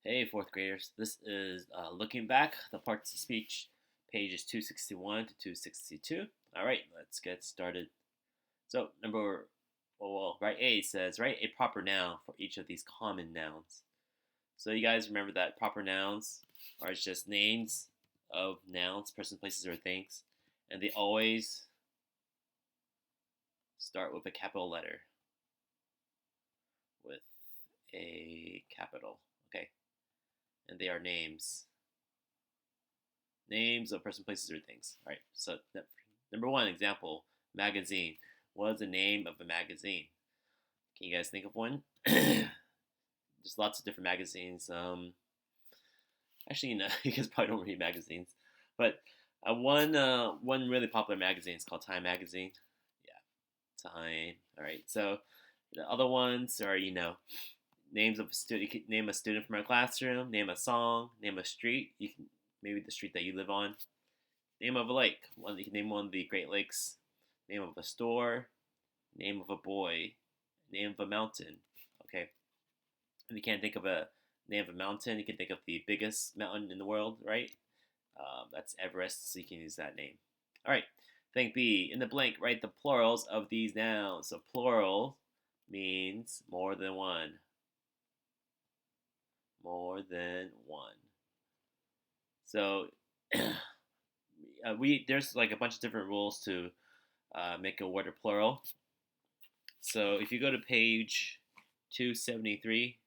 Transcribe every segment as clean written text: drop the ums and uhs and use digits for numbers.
Hey, fourth graders. This is Looking Back, the parts of speech, pages 261 to 262. All right, let's get started. So, right A says, write a proper noun for each of these common nouns. So, you guys remember that proper nouns are just names of nouns, persons, places, or things, and they always start with a capital letter, with a capital, okay? And they are names of person, places, or things. All right. So number one example: magazine. What is the name of a magazine? Can you guys think of one? There's lots of different magazines. Actually, you guys probably don't read magazines, but one really popular magazine is called Time Magazine. Yeah, Time. All right. So the other ones are names of a student. You can name a student from our classroom. Name a song. Name a street. You can maybe the street that you live on. Name of a lake. You can name one of the Great Lakes. Name of a store. Name of a boy. Name of a mountain. Okay. If you can't think of a name of a mountain, you can think of the biggest mountain in the world, right? That's Everest, so you can use that name. All right. Think B. In the blank, write the plurals of these nouns. So plural means more than one. More than one. So there's like a bunch of different rules to make a word a plural. So if you go to page 273,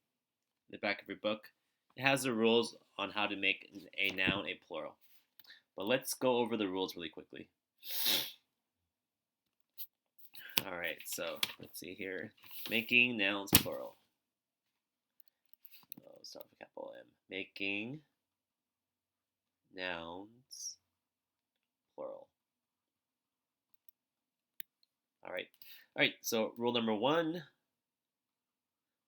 the back of your book, it has the rules on how to make a noun a plural. But let's go over the rules really quickly. All right, so let's see here. Making nouns plural. Let's start with capital M. Making nouns plural. All right. All right, so rule number one.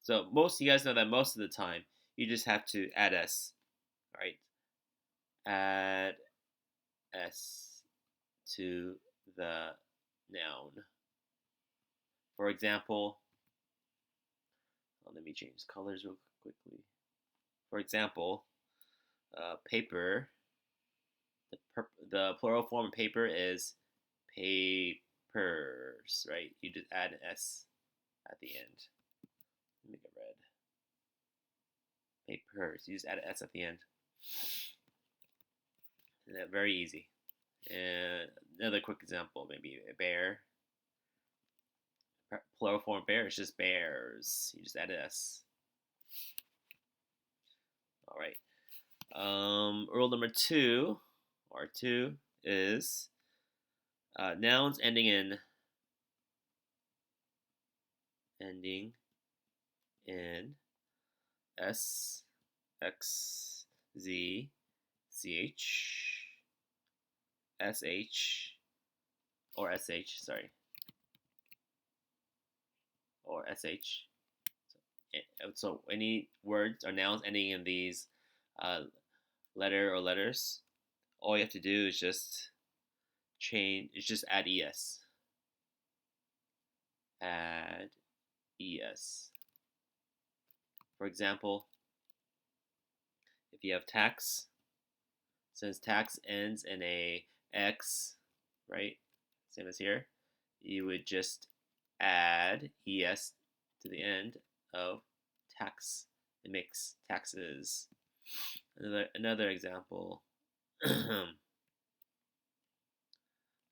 So most of you guys know that most of the time you just have to add s. All right. Add s to the noun. For example, let me change colors real quickly. For example, paper. The plural form of paper is papers, right? You just add an s at the end. Let me make it red. Papers. You just add an s at the end. And very easy. And another quick example, maybe a bear. Plural form of bear is just bears. You just add an s. All right. Rule number two, or two, is nouns ending in s, x, z, ch, sh, or sh. Sorry, or sh. So any words or nouns ending in these letter or letters, all you have to do is just add es. Add es. For example, if you have tax, since tax ends in a x, right? Same as here, you would just add es to the end of tax. It makes taxes. Another example.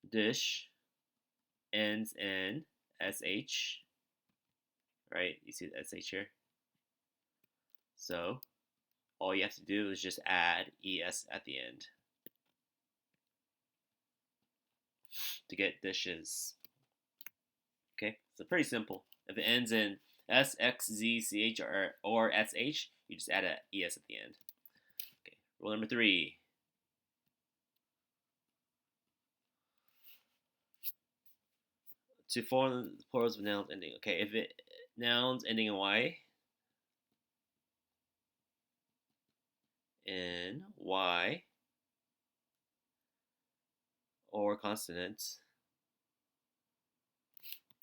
Dish ends in sh, right? You see the sh here. So all you have to do is just add es at the end to get dishes. Okay, so pretty simple. If it ends in s, x, z, ch, or sh, you just add a es at the end. Okay, rule number three. To form plurals of nouns ending. Okay, if it nouns ending in y, or consonants.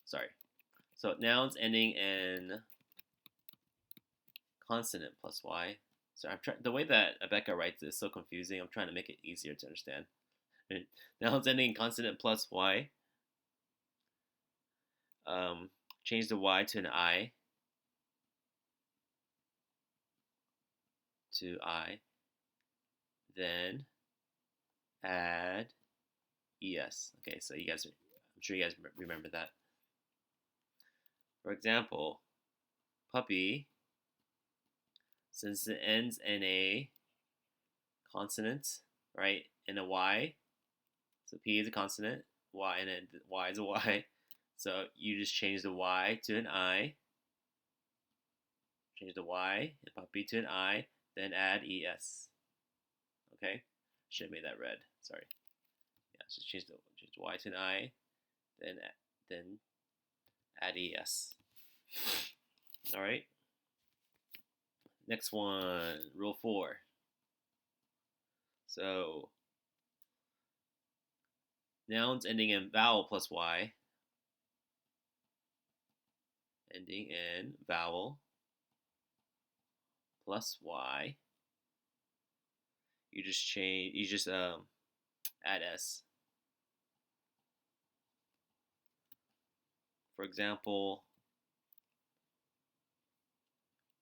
Sorry. So nouns ending in consonant plus y. So I'm trying. The way that Abeka writes is so confusing. I'm trying to make it easier to understand. Right? Nouns ending in consonant plus y. Change the y to an I. To I. Then add es. Okay, so I'm sure you guys remember that. For example, puppy, since it ends in a consonant, right, in a y, so p is a consonant, y and then y is a y, so you just change the y to an I, change the y and puppy to an I, then add es. Okay, should have made that red. Sorry. Yeah, so change the y to an I, then add es. All right. Next one, rule 4. So nouns ending in vowel plus y, ending in vowel plus y. You just add s. For example,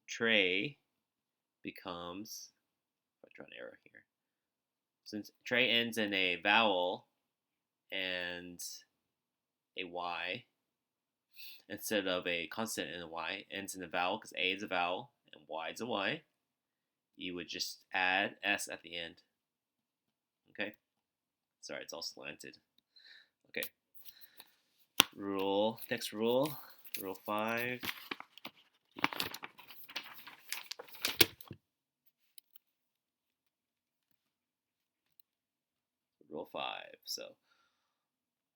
tray becomes, I'll draw an arrow here. Since tray ends in a vowel and a y, instead of a consonant in a y, ends in a vowel because a is a vowel and y is a y, you would just add s at the end. Okay? Sorry, it's all slanted. Okay. Next rule, rule 5. Rule 5. So,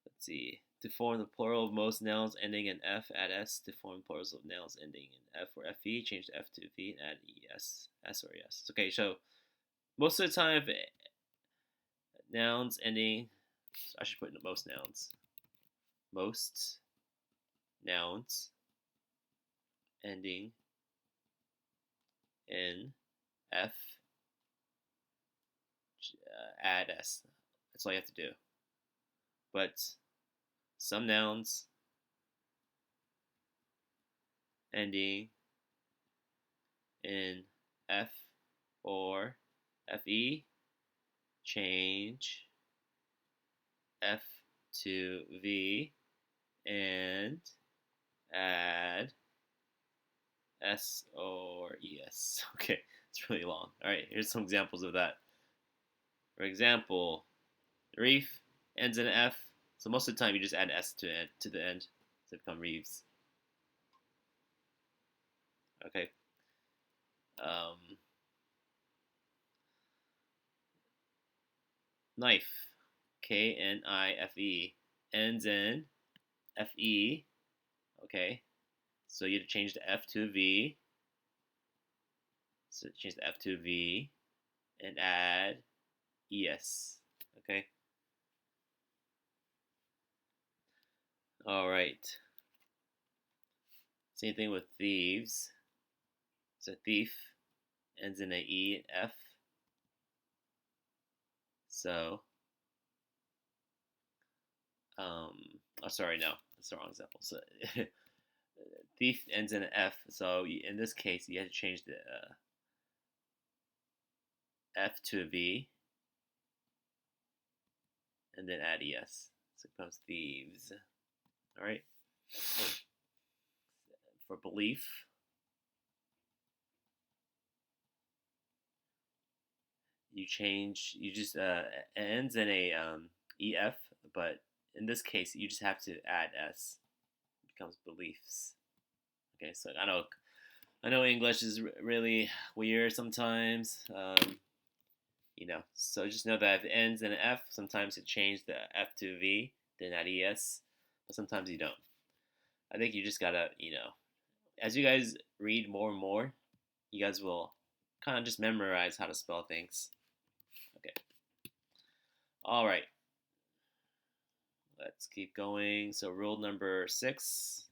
let's see. To form the plural of most nouns ending in f, add s. To form plurals of nouns ending in f or fe, change the f to v and add es, s or es. Okay, so most of the time, nouns ending, I should put in most nouns. Most nouns ending in f, add s. That's all you have to do. But some nouns ending in f or fe, change f to v and add s or es. Okay, it's really long. All right, here's some examples of that. For example, reef ends in f, so most of the time you just add s to the end to become reeves. Okay. Knife, Knife, ends in fe. Okay, so you have to change the f to v. So change the f to v and add es. Okay. All right. Same thing with thieves. So thief ends in a e and f. So, oh, sorry, no, that's the wrong example. So, thief ends in an f. So, in this case, you have to change the f to a v, and then add es. So it becomes thieves. All right. For belief, you just ends in a ef, but in this case, you just have to add s. It becomes beliefs. Okay, so I know English is really weird sometimes. So just know that if it ends in an F, sometimes you change the F to V, then add ES, but sometimes you don't. I think you just gotta, as you guys read more and more, you guys will kind of just memorize how to spell things. Okay. All right. Let's keep going. So rule number 6.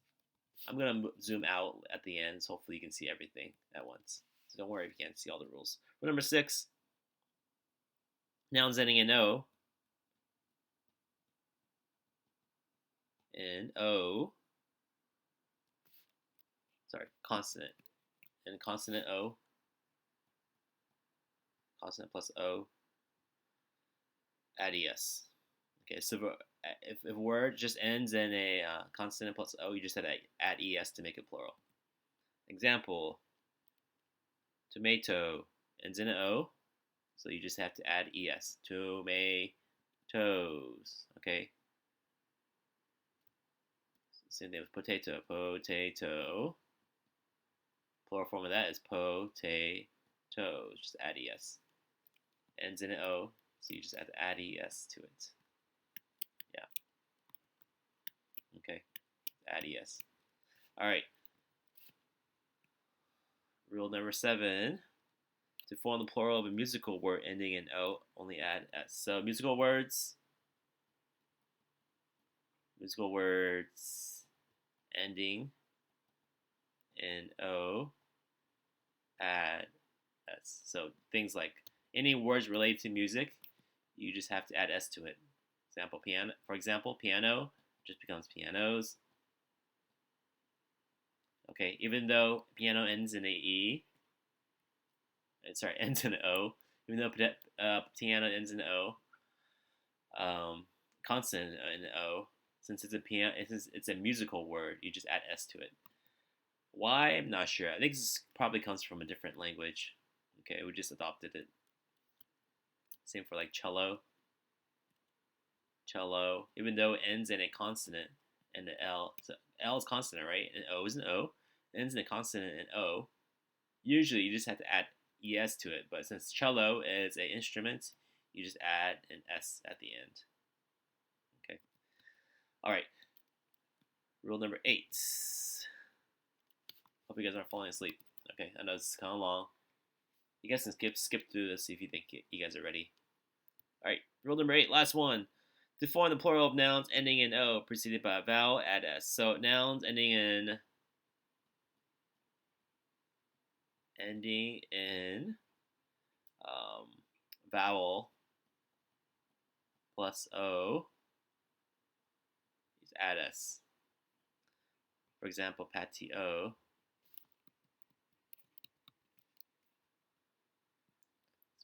I'm gonna zoom out at the end, so hopefully you can see everything at once. So don't worry if you can't see all the rules. Rule number 6, nouns ending in O. Consonant. And consonant O. Consonant plus O. Add ES. Okay, so if a word just ends in a consonant plus O, you just have to add ES to make it plural. Example, tomato ends in an O, so you just have to add ES. Tomatoes. Okay. Same thing with potato. Potato. Plural form of that is potatoes. Just add ES. Ends in an O, so you just have to add ES to it. Yeah. Okay. Add ES. All right. Rule number 7. To form the plural of a musical word ending in O, only add S. So musical words ending in O, add S. So things like any words related to music, you just have to add S to it. For example, piano just becomes pianos. Okay, even though piano ends in ends in an O. Even though piano ends in an O, consonant in an O, since it's a musical word, you just add S to it. Why? I'm not sure. I think this probably comes from a different language. Okay, we just adopted it. Same for like cello. Cello, even though it ends in a consonant and an L. So L is consonant, right? And O is an O. It ends in a consonant and O. Usually you just have to add ES to it, but since cello is an instrument, you just add an S at the end. Okay. All right. Rule number 8. Hope you guys aren't falling asleep. Okay, I know this is kind of long. You guys can skip through this if you think you guys are ready. All right. Rule number 8, last one. To form the plural of nouns ending in O preceded by a vowel, add S. So nouns ending in vowel plus O, just add S. For example, patio.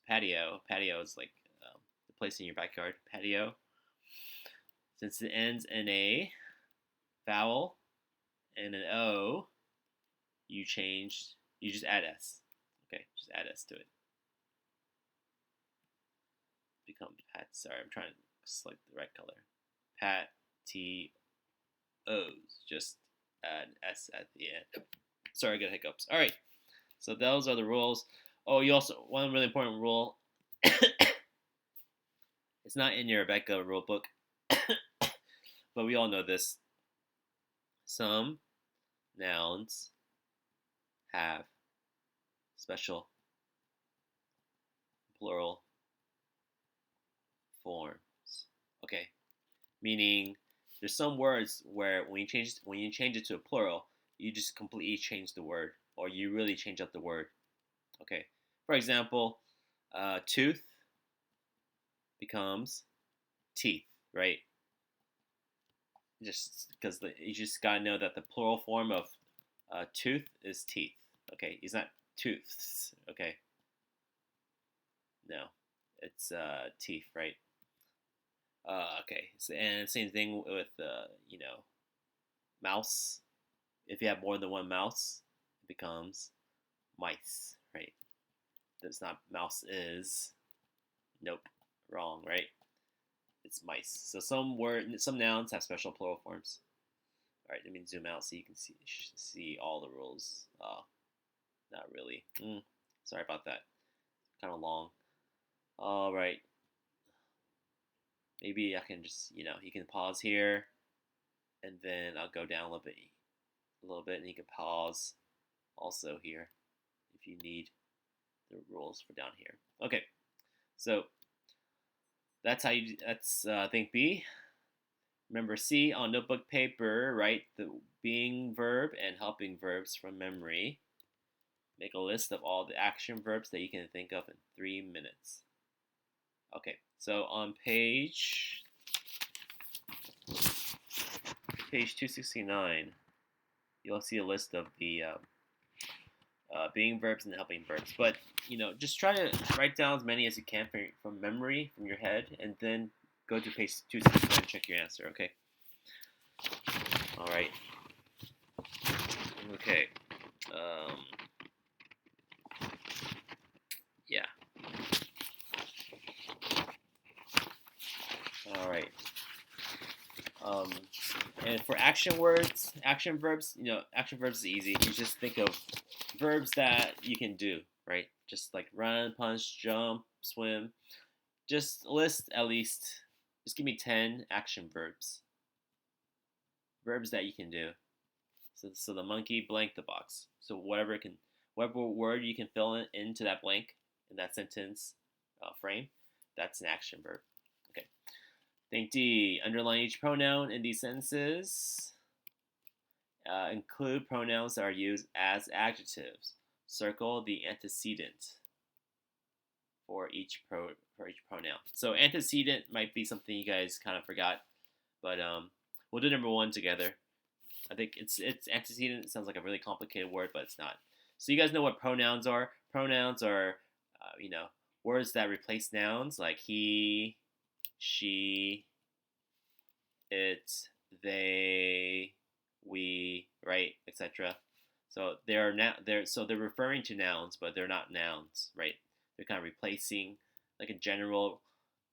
Patio. Patio is like the place in your backyard. Patio. Since it ends in a vowel and an O, you just add S. Okay, just add S to it. Becomes pat. Sorry, I'm trying to select the right color. Patios. Just add S at the end. Sorry, I got hiccups. All right. So those are the rules. Oh, one really important rule. It's not in your Rebecca rule book, but we all know this. Some nouns have special plural forms. Okay, meaning there's some words where when you change it to a plural, you just completely change the word, or you really change up the word. Okay, for example, tooth becomes teeth, right? Just because you just gotta know that the plural form of tooth is teeth. Okay, it's not tooths. Okay, no, it's teeth, right? Okay, and same thing with mouse. If you have more than one mouse, it becomes mice, right? That's not mouse is. Nope, wrong, right? It's mice. So some nouns have special plural forms. All right, let me zoom out so you can see all the rules. Not really. Sorry about that. Kind of long. All right. Maybe I can just you can pause here, and then I'll go down a little bit, and you can pause also here if you need the rules for down here. Okay, so that's think B. Remember C, on notebook paper, write the being verb and helping verbs from memory. Make a list of all the action verbs that you can think of in 3 minutes. Okay, so on page 269, you'll see a list of the being verbs and helping verbs. But just try to write down as many as you can from memory, from your head, and then go to page 269 and check your answer. Okay. All right. Okay. Yeah. All right. And for action verbs, action verbs is easy. You just think of verbs that you can do, right? Just like run, punch, jump, swim. Just list at least, just give me 10 action verbs. Verbs that you can do. So the monkey blanked the box. So whatever word you can fill into that blank in that sentence frame, that's an action verb. Okay. Think D. Underline each pronoun in these sentences. Include pronouns that are used as adjectives. Circle the antecedent for each pronoun. So antecedent might be something you guys kind of forgot, but we'll do number 1 together. I think it's antecedent. It sounds like a really complicated word, but it's not. So you guys know what pronouns are? Pronouns are, words that replace nouns like he, she, it, they, we, right, etc. So they're referring to nouns, but they're not nouns, right? They're kind of replacing, like a general.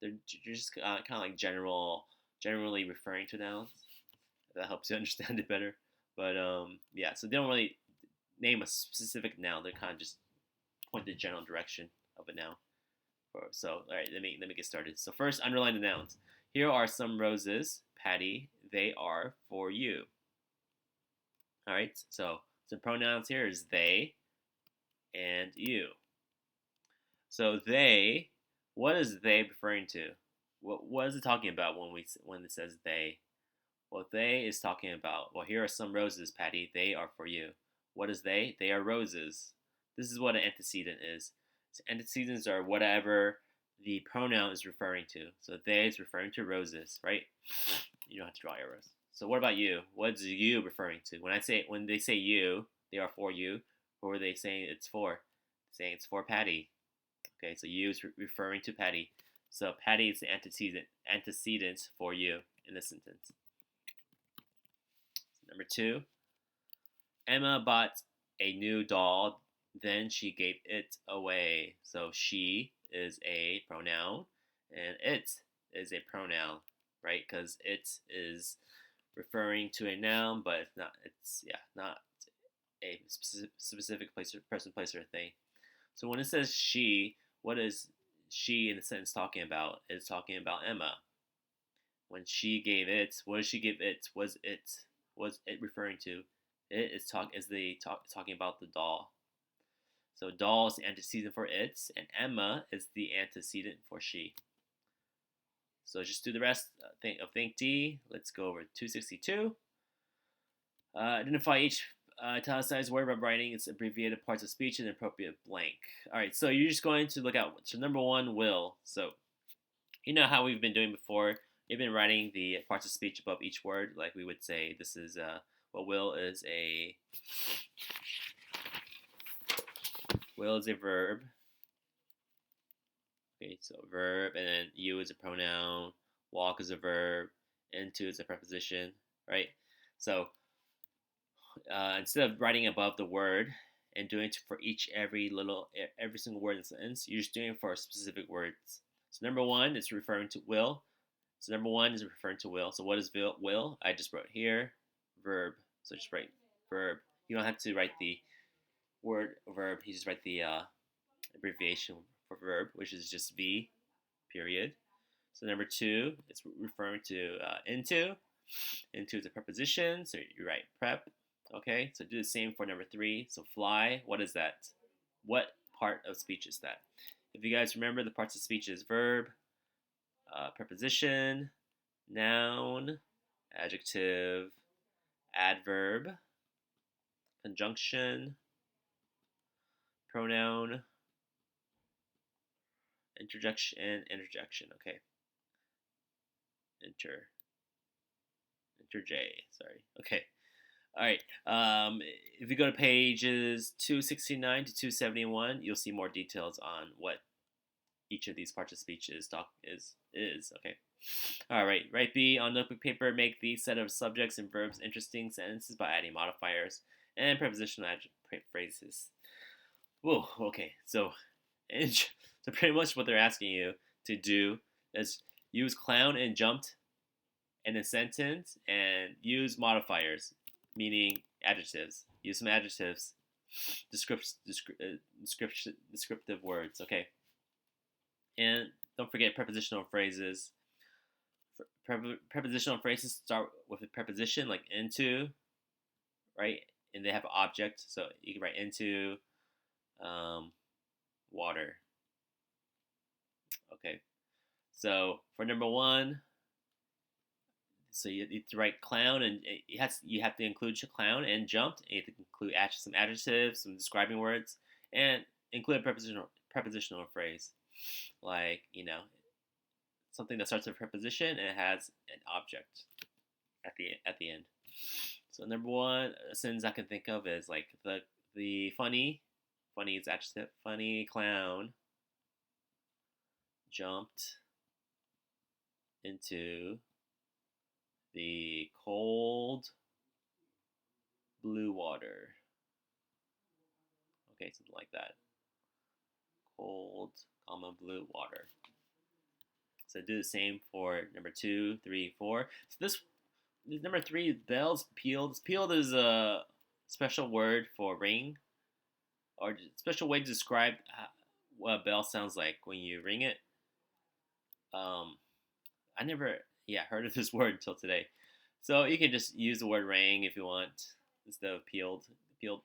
They're just kind of like generally referring to nouns. That helps you understand it better. But yeah, so they don't really name a specific noun. They kind of just point the general direction of a noun. So all right, let me get started. So first, underline the nouns. Here are some roses, Patty. They are for you. All right. So some pronouns here is they and you. So they, what is they referring to? What is it talking about when it says they? Well, they is talking about, well, here are some roses, Patty. They are for you. What is they? They are roses. This is what an antecedent is. So antecedents are whatever the pronoun is referring to. So they is referring to roses, right? You don't have to draw arrows. So what about you? What is you referring to? When they say you, they are for you. Who are they saying it's for? Saying it's for Patty. Okay, so you is referring to Patty. So Patty is the antecedent for you in this sentence. Number 2, Emma bought a new doll, then she gave it away. So she is a pronoun, and it is a pronoun, right? Because it is referring to a noun, but it's not a specific person, place, or thing. So when it says she, what is she in the sentence talking about? It's talking about Emma. When she gave it, what did she give it? Was it referring to? It is talking about the doll. So doll is the antecedent for it, and Emma is the antecedent for she. So just do the rest of Think D. Let's go over 262. Identify each italicized word by writing its abbreviated parts of speech in an appropriate blank. All right, so you're just going to look at, so number 1, will. So you know how we've been doing before. You've been writing the parts of speech above each word. Like we would say, this is will is a verb. Okay, so verb, and then you is a pronoun. Walk is a verb. Into is a preposition, right? So instead of writing above the word and doing it for every single word in the sentence, you're just doing it for specific words. So number 1 is referring to will. So number 1 is referring to will. So what is will? I just wrote here verb. So just write verb. You don't have to write the word verb. You just write the abbreviation for verb, which is just V, period. So number 2, it's referring to into. Into is a preposition, so you write prep. Okay, so do the same for number 3. So fly, what is that? What part of speech is that? If you guys remember, the parts of speech is verb, preposition, noun, adjective, adverb, conjunction, pronoun, interjection, and interjection. Okay. J. Sorry. Okay. All right. If you go to pages 269 to 271, you'll see more details on what each of these parts of speech is. Okay. All right. Right B, on notebook paper, make the set of subjects and verbs interesting sentences by adding modifiers and prepositional phrases. Whoa. Okay. So pretty much what they're asking you to do is use clown and jumped in a sentence and use modifiers, meaning adjectives. Use some adjectives, descriptive words. Okay. And don't forget prepositional phrases. Prepositional phrases start with a preposition like into, right? And they have an object, so you can write into water. Okay. So for number one, so you have to write clown, and you have to include clown and jumped. And you have to include some adjectives, some describing words, and include a prepositional phrase, like something that starts with a preposition and it has an object at the end. So number one sentence I can think of is like the funny is adjective. Funny clown jumped into the cold blue water. Okay, something like that. Cold, blue water. So do the same for number 2, 3, 4. So this number 3, bells peeled. Peeled is a special word for ring, or special way to describe what a bell sounds like when you ring it. I never heard of this word until today. So you can just use the word rang if you want instead of peeled. Peeled.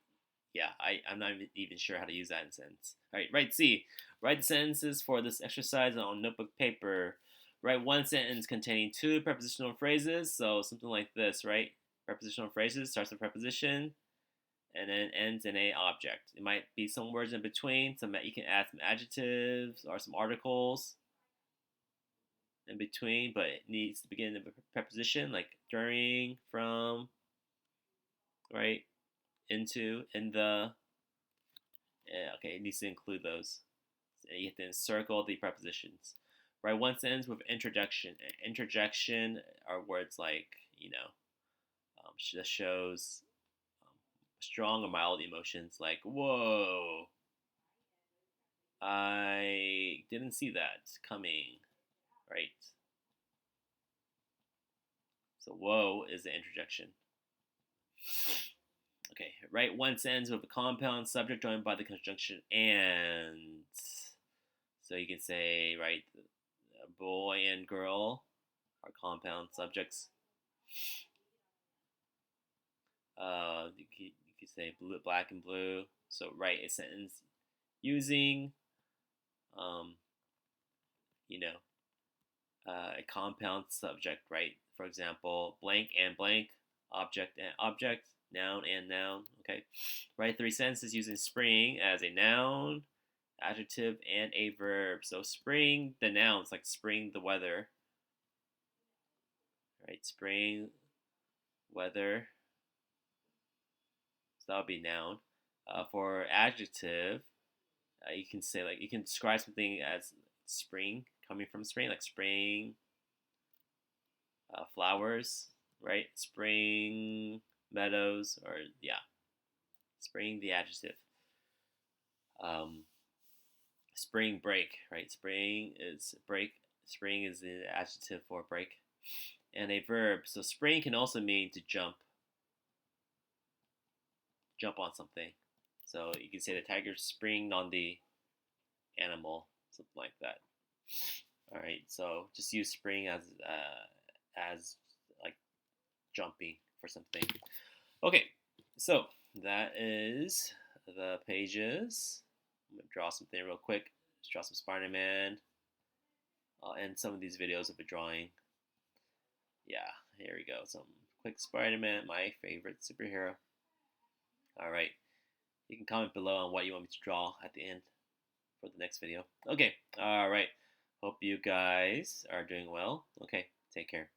Yeah, I'm not even sure how to use that in a sentence. All right, write C. Write the sentences for this exercise on notebook paper. Write one sentence containing 2 prepositional phrases. So something like this, right? Prepositional phrases starts with preposition and then ends in a object. It might be some words in between. You can add some adjectives or some articles in between, but it needs to begin with a preposition like during, from, right? Into, in the. Okay, it needs to include those. So you have to encircle the prepositions. Write one sentence with interjection. Interjection are words like, that shows strong or mild emotions, like, whoa, I didn't see that coming, right? So whoa is the interjection. Okay, write one sentence with a compound subject joined by the conjunction and. So you can say, right, boy and girl are compound subjects. You could say blue, black and blue. So write a sentence using, a compound subject, right? For example, blank and blank, object and object, noun and noun. Okay, write 3 sentences using spring as a noun, adjective, and a verb. So spring, the nouns like spring, the weather. Right, spring, weather. So that would be noun. For adjective, you can say you can describe something as spring, coming from spring, like spring flowers, right? Spring meadows, or spring the adjective. Spring break, right? Spring is break. Spring is the adjective for break, and a verb. So spring can also mean to jump on something. So you can say the tiger springed on the animal, something like that. All right, so just use spring as like jumping for something. Okay, so that is the pages. I'm gonna draw something real quick. Just draw some Spider-Man. I'll end some of these videos with a drawing. Yeah, here we go. Some quick Spider-Man, my favorite superhero. All right. You can comment below on what you want me to draw at the end for the next video. Okay, all right. Hope you guys are doing well. Okay, take care.